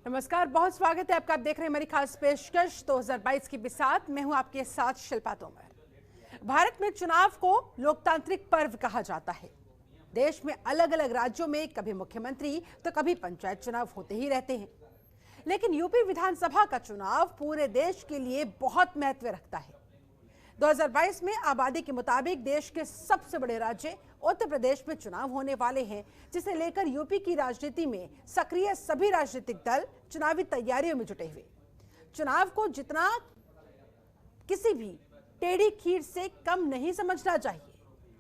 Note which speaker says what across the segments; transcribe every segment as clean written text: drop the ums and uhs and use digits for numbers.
Speaker 1: नमस्कार, बहुत स्वागत है आपका। आप देख रहे हैं हमारी खास पेशकश 2022 की बिसात। मैं हूं आपके साथ शिल्पा तोमर। भारत में चुनाव को लोकतांत्रिक पर्व कहा जाता है। देश में अलग अलग राज्यों में कभी मुख्यमंत्री तो कभी पंचायत चुनाव होते ही रहते हैं, लेकिन यूपी विधानसभा का चुनाव पूरे देश के लिए बहुत महत्व रखता है। 2022 में आबादी के मुताबिक देश के सबसे बड़े राज्य उत्तर प्रदेश में चुनाव होने वाले हैं, जिसे लेकर यूपी की राजनीति में सक्रिय सभी राजनीतिक दल चुनावी तैयारियों में जुटे हुए। चुनाव को जितना किसी भी टेढ़ी खीर से कम नहीं समझना चाहिए।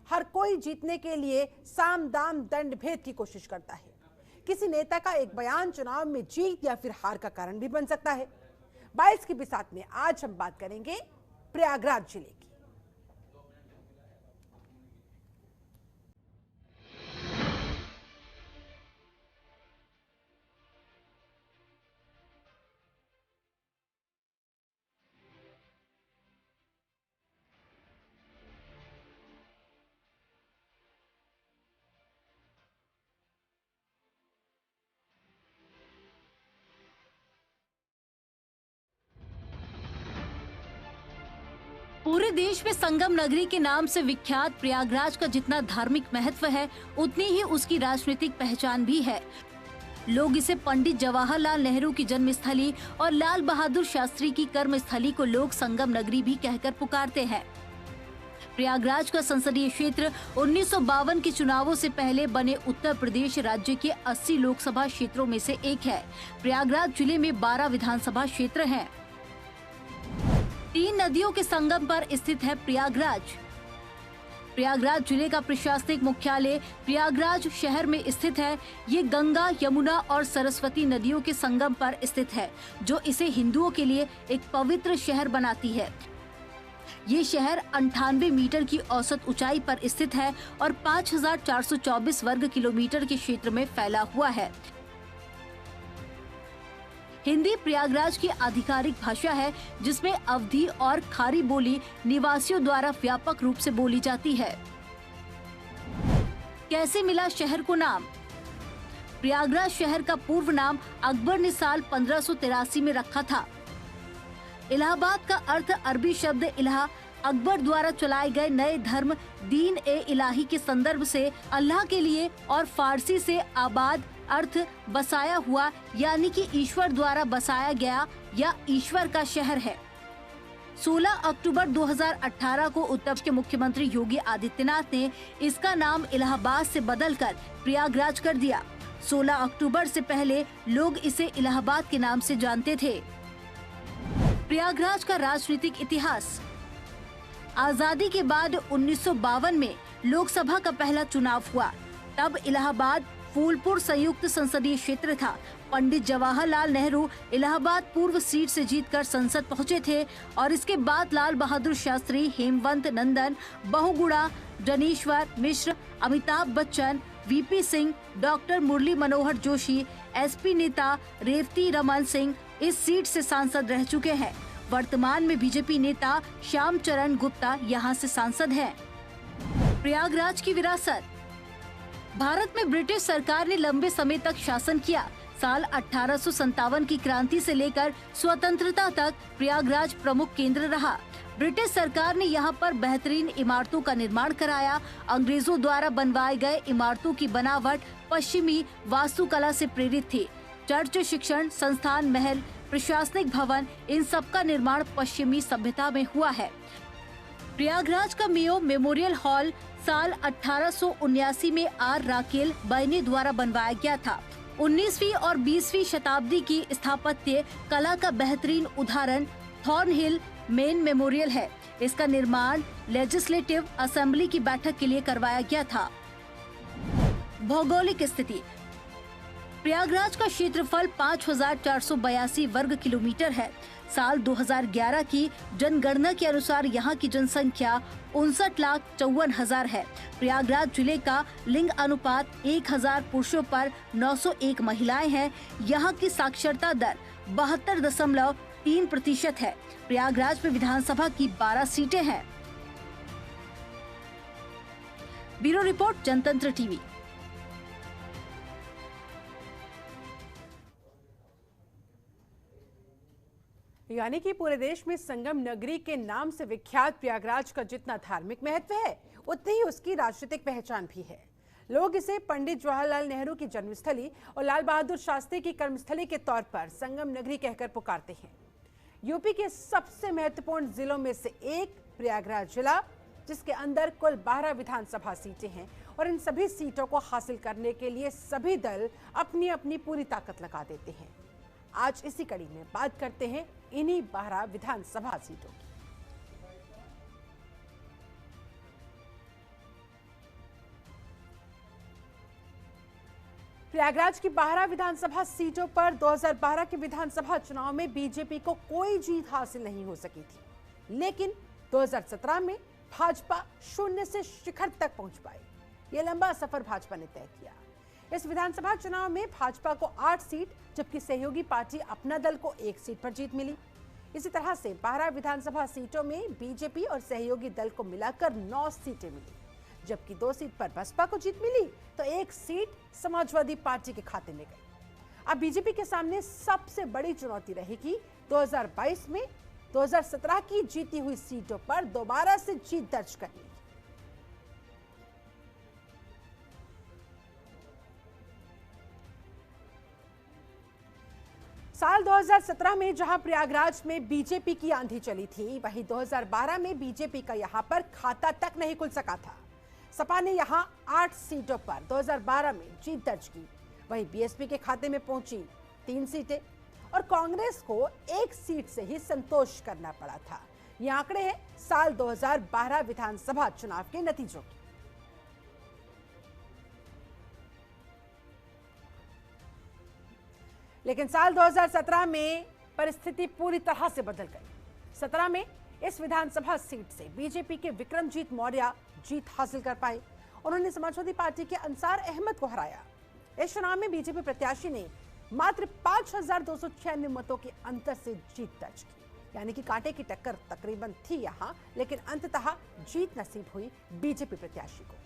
Speaker 1: हर कोई जीतने के लिए साम दाम दंड भेद की कोशिश करता है। किसी नेता का एक बयान चुनाव में जीत या फिर हार का कारण भी बन सकता है। 22 की बिसात में आज हम बात करेंगे प्रयागराज जिले की।
Speaker 2: पूरे देश में संगम नगरी के नाम से विख्यात प्रयागराज का जितना धार्मिक महत्व है, उतनी ही उसकी राजनीतिक पहचान भी है। लोग इसे पंडित जवाहरलाल नेहरू की जन्मस्थली और लाल बहादुर शास्त्री की कर्मस्थली को लोग संगम नगरी भी कहकर पुकारते हैं। प्रयागराज का संसदीय क्षेत्र 1952 के चुनावों से पहले बने उत्तर प्रदेश राज्य के 80 लोकसभा क्षेत्रों में से एक है। प्रयागराज जिले में 12 विधानसभा क्षेत्र हैं। 3 नदियों के संगम पर स्थित है प्रयागराज। प्रयागराज जिले का प्रशासनिक मुख्यालय प्रयागराज शहर में स्थित है। ये गंगा, यमुना और सरस्वती नदियों के संगम पर स्थित है, जो इसे हिंदुओं के लिए एक पवित्र शहर बनाती है। ये शहर 98 मीटर की औसत ऊंचाई पर स्थित है और 5424 वर्ग किलोमीटर के क्षेत्र में फैला हुआ है। हिंदी प्रयागराज की आधिकारिक भाषा है, जिसमें अवधी और खारी बोली निवासियों द्वारा व्यापक रूप से बोली जाती है। कैसे मिला शहर को नाम? प्रयागराज शहर का पूर्व नाम अकबर ने साल 1583 में रखा था। इलाहाबाद का अर्थ अरबी शब्द इलाहा, अकबर द्वारा चलाए गए नए धर्म दीन ए इलाही के संदर्भ से अल्लाह के लिए, और फारसी से आबाद अर्थ बसाया हुआ, यानी कि ईश्वर द्वारा बसाया गया या ईश्वर का शहर है। 16 अक्टूबर 2018 को उत्तर के मुख्यमंत्री योगी आदित्यनाथ ने इसका नाम इलाहाबाद से बदलकर प्रयागराज कर दिया। 16 अक्टूबर से पहले लोग इसे इलाहाबाद के नाम से जानते थे। प्रयागराज का राजनीतिक इतिहास। आजादी के बाद 1952 में लोकसभा का पहला चुनाव हुआ। तब इलाहाबाद फूलपुर संयुक्त संसदीय क्षेत्र था। पंडित जवाहरलाल नेहरू इलाहाबाद पूर्व सीट से जीतकर संसद पहुंचे थे और इसके बाद लाल बहादुर शास्त्री, हेमवंत नंदन, Bahuguna, Janeshwar Mishra, Amitabh Bachchan, VP Singh, doctor Murli Manohar Joshi, SP नेता रेवती रमन सिंह इस सीट से सांसद रह चुके हैं। वर्तमान में बीजेपी नेता श्याम चरण गुप्ता यहां से सांसद हैं। प्रयागराज की विरासत। भारत में ब्रिटिश सरकार ने लंबे समय तक शासन किया। साल 1857 की क्रांति से लेकर स्वतंत्रता तक प्रयागराज प्रमुख केंद्र रहा। ब्रिटिश सरकार ने यहाँ पर बेहतरीन इमारतों का निर्माण कराया। अंग्रेजों द्वारा बनवाए गए इमारतों की बनावट पश्चिमी वास्तुकला से प्रेरित थी। चर्च, शिक्षण संस्थान, महल, प्रशासनिक भवन, इन सब का निर्माण पश्चिमी सभ्यता में हुआ है। प्रयागराज का मेयो मेमोरियल हॉल साल 1879 में आर राकेल बैने द्वारा बनवाया गया था। 19वीं और 20वीं शताब्दी की स्थापत्य कला का बेहतरीन उदाहरण थॉर्नहिल मेन मेमोरियल है। इसका निर्माण लेजिस्लेटिव असेंबली की बैठक के लिए करवाया गया था। भौगोलिक स्थिति। प्रयागराज का क्षेत्रफल 5482 वर्ग किलोमीटर है। साल 2011 की जनगणना के अनुसार यहाँ की जनसंख्या 59,54,000 है। प्रयागराज जिले का लिंग अनुपात 1000 पुरुषों पर 901 महिलाएं हैं। यहाँ की साक्षरता दर 72.3% है। प्रयागराज में विधानसभा की 12 सीटें हैं। ब्यूरो रिपोर्ट, जनतंत्र टीवी।
Speaker 1: यानी कि पूरे देश में संगम नगरी के नाम से विख्यात प्रयागराज का जितना धार्मिक महत्व है, उतनी ही उसकी राजनीतिक पहचान भी है। लोग इसे पंडित जवाहरलाल नेहरू की जन्मस्थली और लाल बहादुर शास्त्री की कर्मस्थली के तौर पर संगम नगरी कहकर पुकारते हैं। यूपी के सबसे महत्वपूर्ण जिलों में से एक प्रयागराज जिला, जिसके अंदर कुल 12 विधानसभा सीटें हैं और इन सभी सीटों को हासिल करने के लिए सभी दल अपनी अपनी पूरी ताकत लगा देते हैं। आज इसी कड़ी में बात करते हैं इन्हीं 12 विधानसभा सीटों की। प्रयागराज की 12 विधानसभा सीटों पर 2012 के विधानसभा चुनाव में बीजेपी को कोई जीत हासिल नहीं हो सकी थी, लेकिन 2017 में भाजपा शून्य से शिखर तक पहुंच पाई। यह लंबा सफर भाजपा ने तय किया। इस विधानसभा चुनाव में भाजपा को 8 सीट, जबकि सहयोगी पार्टी अपना दल को 1 सीट पर जीत मिली। इसी तरह से 12 विधानसभा सीटों में बीजेपी और सहयोगी दल को मिलाकर 9 सीटें मिली, जबकि 2 सीट पर बसपा को जीत मिली तो 1 सीट समाजवादी पार्टी के खाते में गई। अब बीजेपी के सामने सबसे बड़ी चुनौती रहेगी 2022 में 2017 की जीती हुई सीटों पर दोबारा से जीत दर्ज करनी। साल 2017 में जहां प्रयागराज में बीजेपी की आंधी चली थी, वहीं 2012 में बीजेपी का यहां पर खाता तक नहीं खुल सका था। सपा ने यहां 8 सीटों पर 2012 में जीत दर्ज की, वहीं बीएसपी के खाते में पहुंची 3 सीटें और कांग्रेस को 1 सीट से ही संतोष करना पड़ा था। ये आंकड़े हैं साल 2012 विधानसभा चुनाव के नतीजों के। लेकिन साल 2017 में परिस्थिति पूरी तरह से बदल गई। 17 में इस विधानसभा सीट से बीजेपी के विक्रमजीत मौर्य जीत हासिल कर पाए। उन्होंने समाजवादी पार्टी के अंसार अहमद को हराया। इस चुनाव में बीजेपी प्रत्याशी ने मात्र 5296 मतों के अंतर से जीत दर्ज की, यानी कि कांटे की टक्कर तकरीबन थी यहां, लेकिन अंततः जीत नसीब हुई बीजेपी प्रत्याशी को।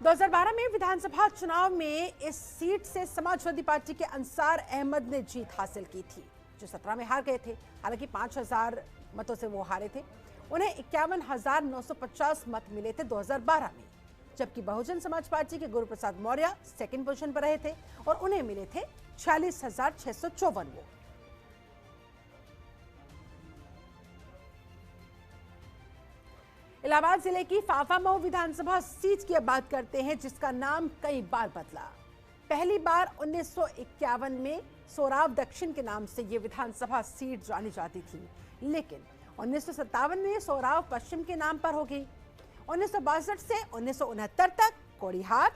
Speaker 1: 2012 में विधानसभा चुनाव में इस सीट से समाजवादी पार्टी के अंसार अहमद ने जीत हासिल की थी, जो 17 में हार गए थे। हालांकि 5000 मतों से वो हारे थे। उन्हें 51,950 मत मिले थे 2012 में, जबकि बहुजन समाज पार्टी के गुरु प्रसाद मौर्य सेकंड पोजीशन पर रहे थे और उन्हें मिले थे 46,654 वोट। इलाहाबाद जिले की फाफामऊ विधानसभा सीट की अब बात करते हैं, जिसका नाम कई बार बदला। पहली बार 1951 में सोराव दक्षिण के नाम से ये विधानसभा सीट जानी जाती थी, लेकिन 1957 में सोराव पश्चिम के नाम पर हो गई। 1962 से 1969 तक कोड़िहार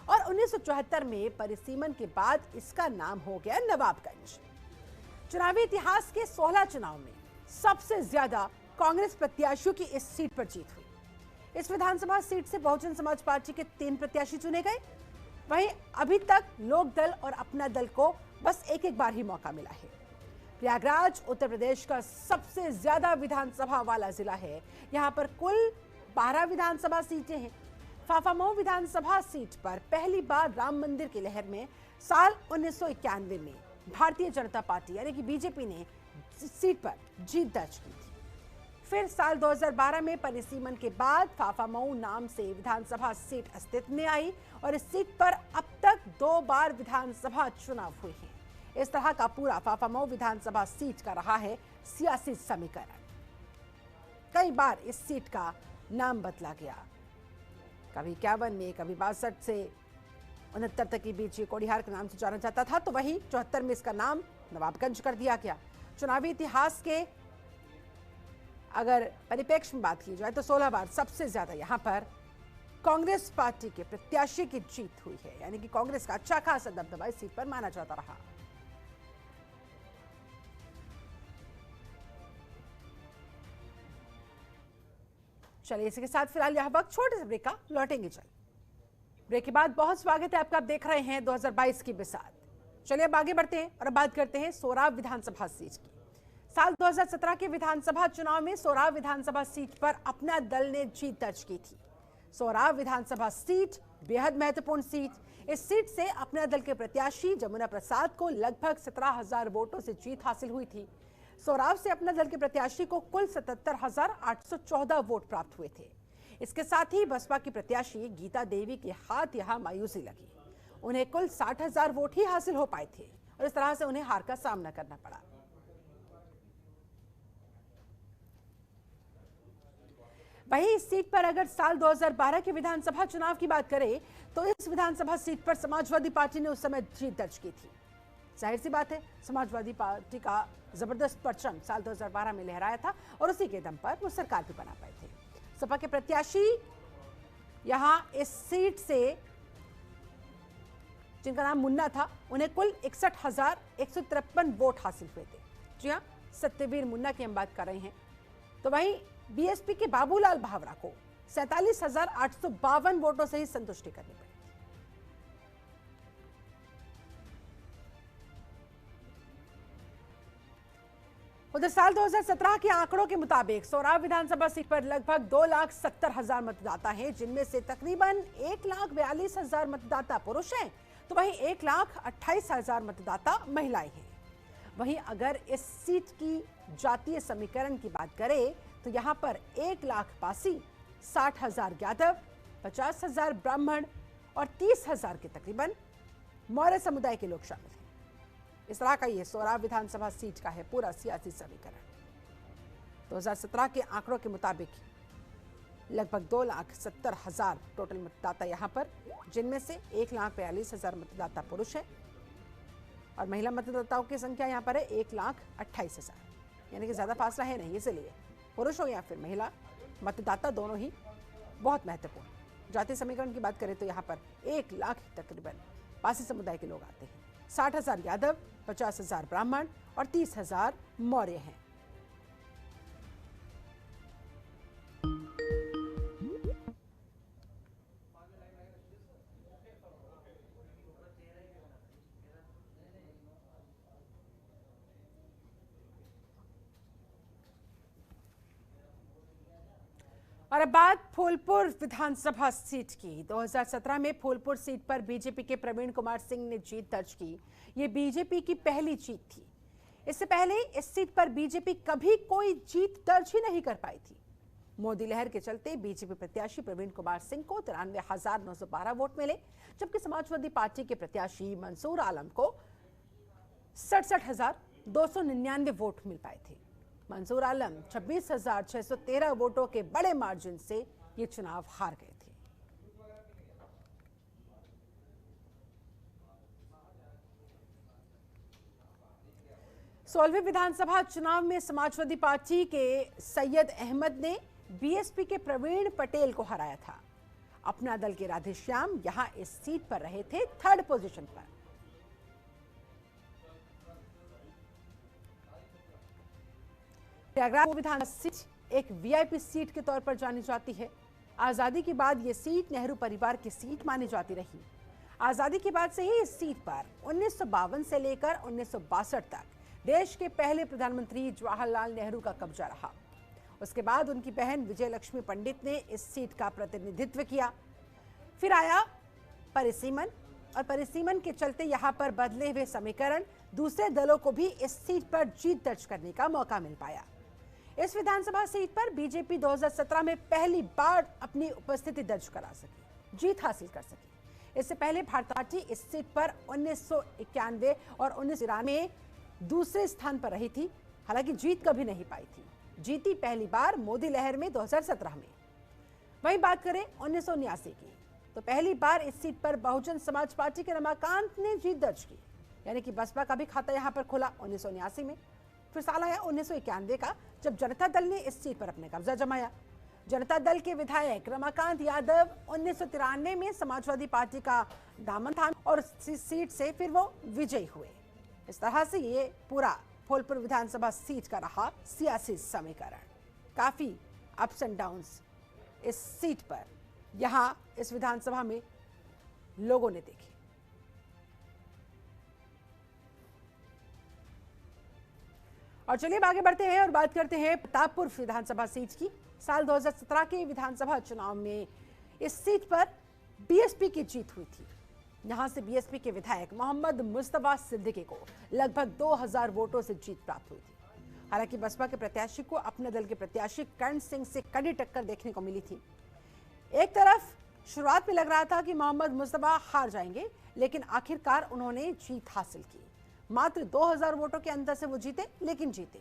Speaker 1: और 1974 में परिसीमन के बाद इसका नाम हो गया नवाबगंज। चुनावी इतिहास के 16 चुनाव में सबसे ज्यादा कांग्रेस प्रत्याशियों की इस सीट पर जीत हुई। इस विधानसभा सीट से बहुजन समाज पार्टी के 3 प्रत्याशी चुने गए। वहीं अभी तक लोकदल और अपना दल को बस एक बार ही मौका मिला है। प्रयागराज उत्तर प्रदेश का सबसे ज्यादा विधानसभा वाला जिला है। यहां पर कुल 12 विधानसभा सीटें हैं। फाफामऊ विधानसभा सीट पर पहली बार राम मंदिर की लहर में साल 1991 में भारतीय जनता पार्टी यानी कि बीजेपी ने सीट पर जीत दर्ज की थी। फिर साल 2012 में परिसीमन के बाद फाफामऊ नाम से विधानसभा सीट अस्तित्व में आई और इस सीट पर अब तक 2 बार विधानसभा चुनाव हुए हैं। इस तरह का पूरा फाफामऊ विधानसभा सीट का रहा है सियासी समीकरण। कई बार इस सीट का नाम बदला गया, कभी 51 में, कभी 62 से 69 तक के बीच कोड़िहार के नाम से जाना जाता था, तो वहीं 74 में इसका नाम नवाबगंज कर दिया गया। चुनावी इतिहास के अगर परिप्रेक्ष्य में बात की जाए तो 16 बार सबसे ज्यादा यहां पर कांग्रेस पार्टी के प्रत्याशी की जीत हुई है, यानी कि कांग्रेस का अच्छा खासा दबदबा इस सीट पर माना जाता रहा। चलिए इसी के साथ फिलहाल यह वक्त छोटे से ब्रेक का, लौटेंगे चल ब्रेक के बाद। बहुत स्वागत है आपका, आप देख रहे हैं 2022 की बिसात। चलिए अब आगे बढ़ते हैं और अब बात करते हैं सोराव विधानसभा सीट की। साल 2017 के विधानसभा चुनाव में सोराव विधानसभा सीट पर अपना दल ने जीत दर्ज की थी। सोराव विधानसभा सीट बेहद महत्वपूर्ण सीट। इस सीट से अपना दल के प्रत्याशी जमुना प्रसाद को लगभग 17,000 वोटों से जीत हासिल हुई थी। सोराव से अपना दल के प्रत्याशी को कुल 77,814 वोट प्राप्त हुए थे। इसके साथ ही बसपा की प्रत्याशी गीता देवी के हाथ यहां मायूसी लगी। उन्हें कुल 60,000 वोट ही हासिल हो पाए थे और इस तरह से उन्हें हार का सामना करना पड़ा। वहीं इस सीट पर अगर साल 2012 के विधानसभा चुनाव की बात करें तो इस विधानसभा सीट पर समाजवादी पार्टी ने उस समय जीत दर्ज की थी। जाहिर सी बात है, समाजवादी पार्टी का जबरदस्त परचम साल 2012 में लहराया था और उसी के दम पर वो सरकार भी बना पाए थे। सपा के प्रत्याशी यहां इस सीट से, जिनका नाम मुन्ना था, उन्हें कुल 61,153 वोट हासिल हुए थे। जी हां, सत्यवीर मुन्ना की हम बात कर रहे हैं। तो वहीं बीएसपी के बाबूलाल भावरा को 47,852 वोटों से ही संतुष्टि करनी पड़ी। उधर साल 2017 के आंकड़ों के मुताबिक सोराव विधानसभा सीट पर लगभग 2,70,000 मतदाता हैं, जिनमें से तकरीबन 1,42,000 मतदाता पुरुष हैं, तो वहीं 1,28,000 मतदाता महिलाएं हैं। वहीं अगर इस सीट की जातीय समीकरण की बात करें तो यहां पर 1,00,000 पासी, 60,000 यादव, 50,000 ब्राह्मण और 30,000 के तकरीबन मौर्य समुदाय के लोग शामिल हैं। इस तरह का ये सोराव विधानसभा सीट का है पूरा सियासी समीकरण। 2017 के आंकड़ों के मुताबिक लगभग 2,70,000 टोटल मतदाता यहां पर, जिनमें से 1,42,000 मतदाता पुरुष हैं और महिला मतदाताओं की संख्या यहां पर है 1,28,000, यानी कि ज्यादा फासला है नहीं। इसलिए पुरुष हो या फिर महिला मतदाता दोनों ही बहुत महत्वपूर्ण। जातीय समीकरण की बात करें तो यहाँ पर 1,00,000 तकरीबन पासी समुदाय के लोग आते हैं, 60,000 यादव, 50,000 ब्राह्मण और 30,000 मौर्य हैं। और अब बात फूलपुर विधानसभा सीट की। 2017 में फूलपुर सीट पर बीजेपी के प्रवीण कुमार सिंह ने जीत दर्ज की। ये बीजेपी की पहली जीत थी। इससे पहले इस सीट पर बीजेपी कभी कोई जीत दर्ज ही नहीं कर पाई थी। मोदी लहर के चलते बीजेपी प्रत्याशी प्रवीण कुमार सिंह को 93,912 वोट मिले, जबकि समाजवादी पार्टी के प्रत्याशी मंसूर आलम को 67,299 वोट मिल पाए थे। मंसूर आलम 26,613 वोटों के बड़े मार्जिन से ये चुनाव हार गए थे। सोलहवीं विधानसभा चुनाव में समाजवादी पार्टी के सैयद अहमद ने बीएसपी के प्रवीण पटेल को हराया था। अपना दल के राधेश्याम यहां इस सीट पर रहे थे 3rd पोजीशन पर। प्रयागराज विधानसभा सीट एक वीआईपी सीट के तौर पर जानी जाती है। आजादी के बाद यह सीट नेहरू परिवार की सीट मानी जाती रही। आजादी के बाद से ही इस सीट पर 1952 से लेकर 1962 तक देश के पहले प्रधानमंत्री जवाहरलाल नेहरू का कब्जा रहा। उसके बाद उनकी बहन विजय लक्ष्मी पंडित ने इस सीट का प्रतिनिधित्व किया। फिर आया परिसीमन और परिसीमन के चलते यहां पर बदले हुए समीकरण दूसरे दलों को भी इस सीट पर जीत दर्ज करने का मौका मिल पाया। इस विधानसभा सीट पर बीजेपी 2017 में पहली बार अपनी उपस्थिति दर्ज करा सकी, जीत हासिल कर सकी। इससे पहले भारतीय पार्टी इस सीट पर 1991 और 1993 में दूसरे स्थान पर रही थी, हालांकि जीत कभी नहीं पाई थी। जीती पहली बार मोदी लहर में 2017 में। वहीं बात करें 1979 की, तो पहली बार इस सीट पर बहुजन समाज पार्टी के रमाकांत ने जीत दर्ज की, यानी कि बसपा का भी खाता यहां पर खुला 1979 में। फिर साल आया 1991 का, जब जनता दल ने इस सीट पर अपने कब्जा जमाया। जनता दल के विधायक रमाकांत यादव 1993 में समाजवादी पार्टी का दामन थामे और सीट से फिर वो विजयी हुए। इस तरह से ये पूरा फूलपुर विधानसभा सीट का रहा सियासी समीकरण। काफी अप्स एंड डाउन्स इस सीट पर यहां इस विधानसभा में लोगों ने देखे। और चलिए अब आगे बढ़ते हैं और बात करते हैं प्रतापपुर विधानसभा सीट की। साल 2017 के विधानसभा चुनाव में इस सीट पर बीएसपी की जीत हुई थी। यहां से बीएसपी के विधायक मोहम्मद मुस्तफा सिद्दीकी को लगभग 2000 वोटों से जीत प्राप्त हुई थी। हालांकि बसपा के प्रत्याशी को अपने दल के प्रत्याशी करण सिंह से कड़ी टक्कर देखने को मिली थी। एक तरफ शुरुआत में लग रहा था कि मोहम्मद मुस्तफा हार जाएंगे, लेकिन आखिरकार उन्होंने जीत हासिल की। मात्र 2000 वोटों के अंतर से वो जीते, लेकिन जीते।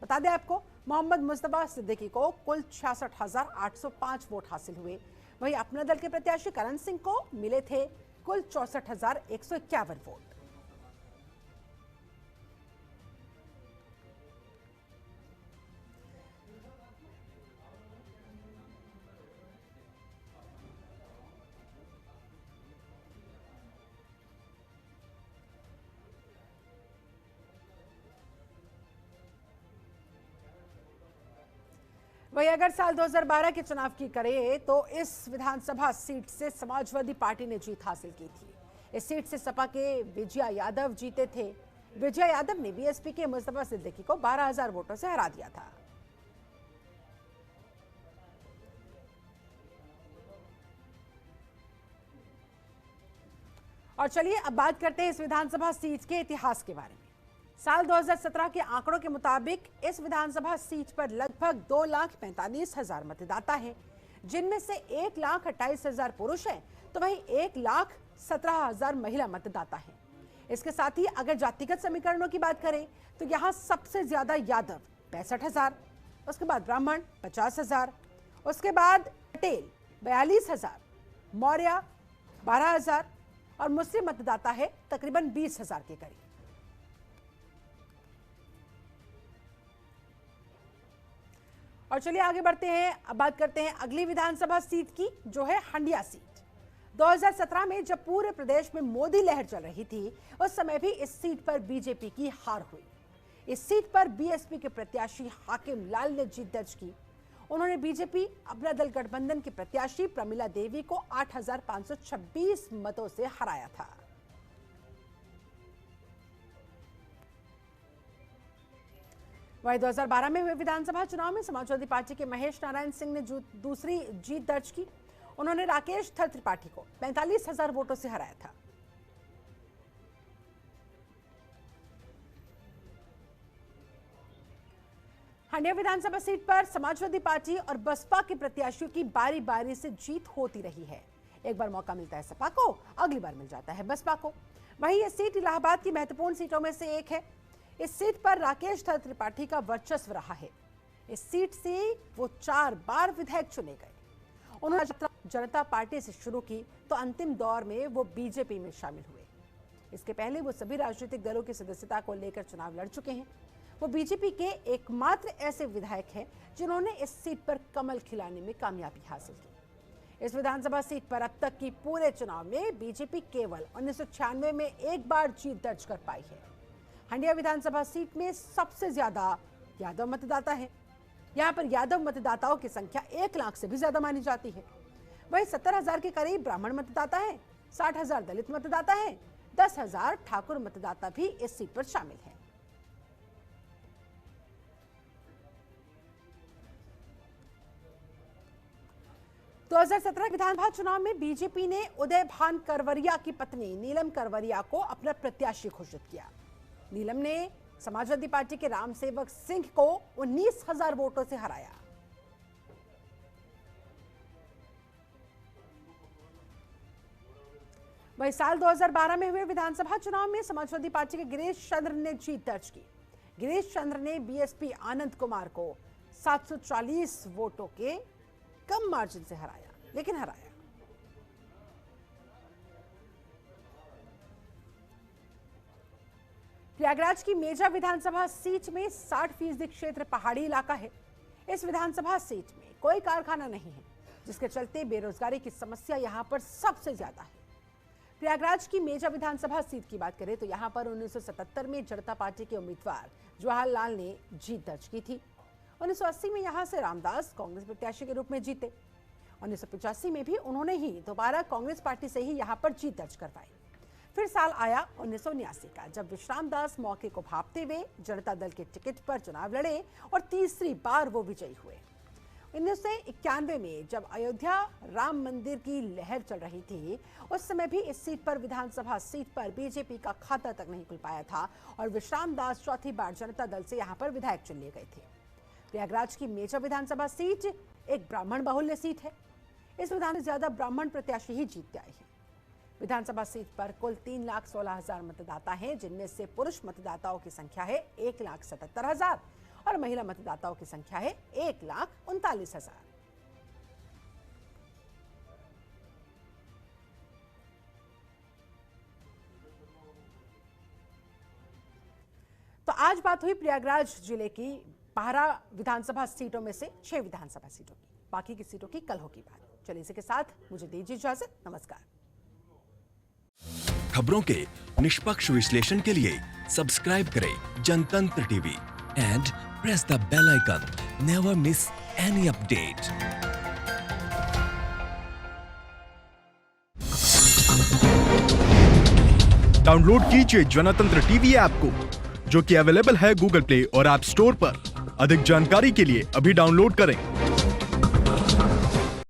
Speaker 1: बता दें आपको, मोहम्मद मुस्तफा सिद्दीकी को कुल 66,805 वोट हासिल हुए। वहीं अपने दल के प्रत्याशी करण सिंह को मिले थे कुल 64,151 वोट। वहीं अगर साल 2012 के चुनाव की करें तो इस विधानसभा सीट से समाजवादी पार्टी ने जीत हासिल की थी। इस सीट से सपा के विजया यादव जीते थे। विजया यादव ने बीएसपी के मुस्तफा सिद्दीकी को 12,000 वोटों से हरा दिया था। और चलिए अब बात करते हैं इस विधानसभा सीट के इतिहास के बारे में। साल 2017 के आंकड़ों के मुताबिक इस विधानसभा सीट पर लगभग 2,45,000 मतदाता हैं, जिनमें से 1,28,000 पुरुष हैं, तो वहीं 1,17,000 महिला मतदाता हैं। इसके साथ ही अगर जातिगत समीकरणों की बात करें तो यहाँ सबसे ज्यादा यादव 65,000, उसके बाद ब्राह्मण 50,000, उसके बाद पटेल 42,000, मौर्य 12,000 और मुस्लिम मतदाता है तकरीबन 20,000 के करीब। और चलिए आगे बढ़ते हैं, अब बात करते हैं अगली विधानसभा सीट की, जो है हंडिया सीट। 2017 में जब पूरे प्रदेश में मोदी लहर चल रही थी, उस समय भी इस सीट पर बीजेपी की हार हुई। इस सीट पर बीएसपी के प्रत्याशी हाकिम लाल ने जीत दर्ज की। उन्होंने बीजेपी अपना दल गठबंधन की प्रत्याशी प्रमिला देवी को 8,526 मतों से हराया था। वहीं 2012 में हुए विधानसभा चुनाव में समाजवादी पार्टी के महेश नारायण सिंह ने दूसरी जीत दर्ज की। उन्होंने राकेश थर त्रिपाठी को 45,000 वोटों से हराया था। हंडिया विधानसभा सीट पर समाजवादी पार्टी और बसपा के प्रत्याशियों की बारी बारी से जीत होती रही है। एक बार मौका मिलता है सपा को, अगली बार मिल जाता है बसपा को। वहीं यह सीट इलाहाबाद की महत्वपूर्ण सीटों में से एक है। इस सीट पर राकेश थर त्रिपाठी का वर्चस्व रहा है। इस सीट से वो 4 बार विधायक चुने गए। उन्होंने जनता पार्टी से शुरू की तो अंतिम दौर में वो बीजेपी में शामिल हुए। इसके पहले वो सभी राजनीतिक दलों की सदस्यता को लेकर चुनाव लड़ चुके हैं। वो बीजेपी के एकमात्र ऐसे विधायक हैं जिन्होंने इस सीट पर कमल खिलाने में कामयाबी हासिल की। इस विधानसभा सीट पर अब तक की पूरे चुनाव में बीजेपी केवल 1996 में एक बार जीत दर्ज कर पाई है। हंडिया विधानसभा सीट में सबसे ज्यादा यादव मतदाता है। यहाँ पर यादव मतदाताओं की संख्या 1 लाख से भी ज्यादा मानी जाती है। वहीं 70,000 के करीब ब्राह्मण मतदाता है, 60,000 दलित मतदाता है, 10,000 ठाकुर मतदाता भी इस सीट पर शामिल है। तो 2017 विधानसभा चुनाव में बीजेपी ने उदय भान करवरिया की पत्नी नीलम करवरिया को अपना प्रत्याशी घोषित किया। नीलम ने समाजवादी पार्टी के रामसेवक सिंह को 19,000 वोटों से हराया। वहीं साल 2012 में हुए विधानसभा चुनाव में समाजवादी पार्टी के गिरीश चंद्र ने जीत दर्ज की। गिरीश चंद्र ने बीएसपी आनंद कुमार को 740 वोटों के कम मार्जिन से हराया, लेकिन हराया। प्रयागराज की मेजा विधानसभा सीट में 60% क्षेत्र पहाड़ी इलाका है। इस विधानसभा सीट में कोई कारखाना नहीं है, जिसके चलते बेरोजगारी की समस्या यहां पर सबसे ज्यादा है। प्रयागराज की मेजा विधानसभा सीट की बात करें तो यहां पर 1977 में जनता पार्टी के उम्मीदवार जवाहरलाल ने जीत दर्ज की थी। 1980 में यहां से रामदास कांग्रेस प्रत्याशी के रूप में जीते। 1985 में भी उन्होंने ही दोबारा कांग्रेस पार्टी से ही यहां पर जीत दर्ज करवाई। फिर साल आया 1979 का, जब विश्राम दास मौके को भांपते हुए जनता दल के टिकट पर चुनाव लड़े और तीसरी बार वो विजयी हुए। 1991 में जब अयोध्या राम मंदिर की लहर चल रही थी, उस समय भी इस सीट पर, विधानसभा सीट पर बीजेपी का खाता तक नहीं खुल पाया था और विश्राम दास चौथी बार जनता दल से यहां पर विधायक चुन लिए गए थे। प्रयागराज की मेजा विधानसभा सीट एक ब्राह्मण बाहुल्य सीट है। इस विधान से ज्यादा ब्राह्मण प्रत्याशी ही जीतते आए हैं। विधानसभा सीट पर कुल 3,16,000 मतदाता हैं, जिनमें से पुरुष मतदाताओं की संख्या है 1,77,000 और महिला मतदाताओं की संख्या है 1,39,000। तो आज बात हुई प्रयागराज जिले की 12 विधानसभा सीटों में से 6 विधानसभा सीटों की। बाकी की सीटों की कल होगी बात। चलिए इसी के साथ मुझे दीजिए इजाजत। नमस्कार।
Speaker 3: खबरों के निष्पक्ष विश्लेषण के लिए सब्सक्राइब करें Jantantra TV and press the bell icon. Never miss any update.
Speaker 4: Download कीजिए जनतंत्र टीवी ऐप को, जो कि अवेलेबल है गूगल प्ले और ऐप स्टोर पर। अधिक जानकारी के लिए अभी डाउनलोड करें।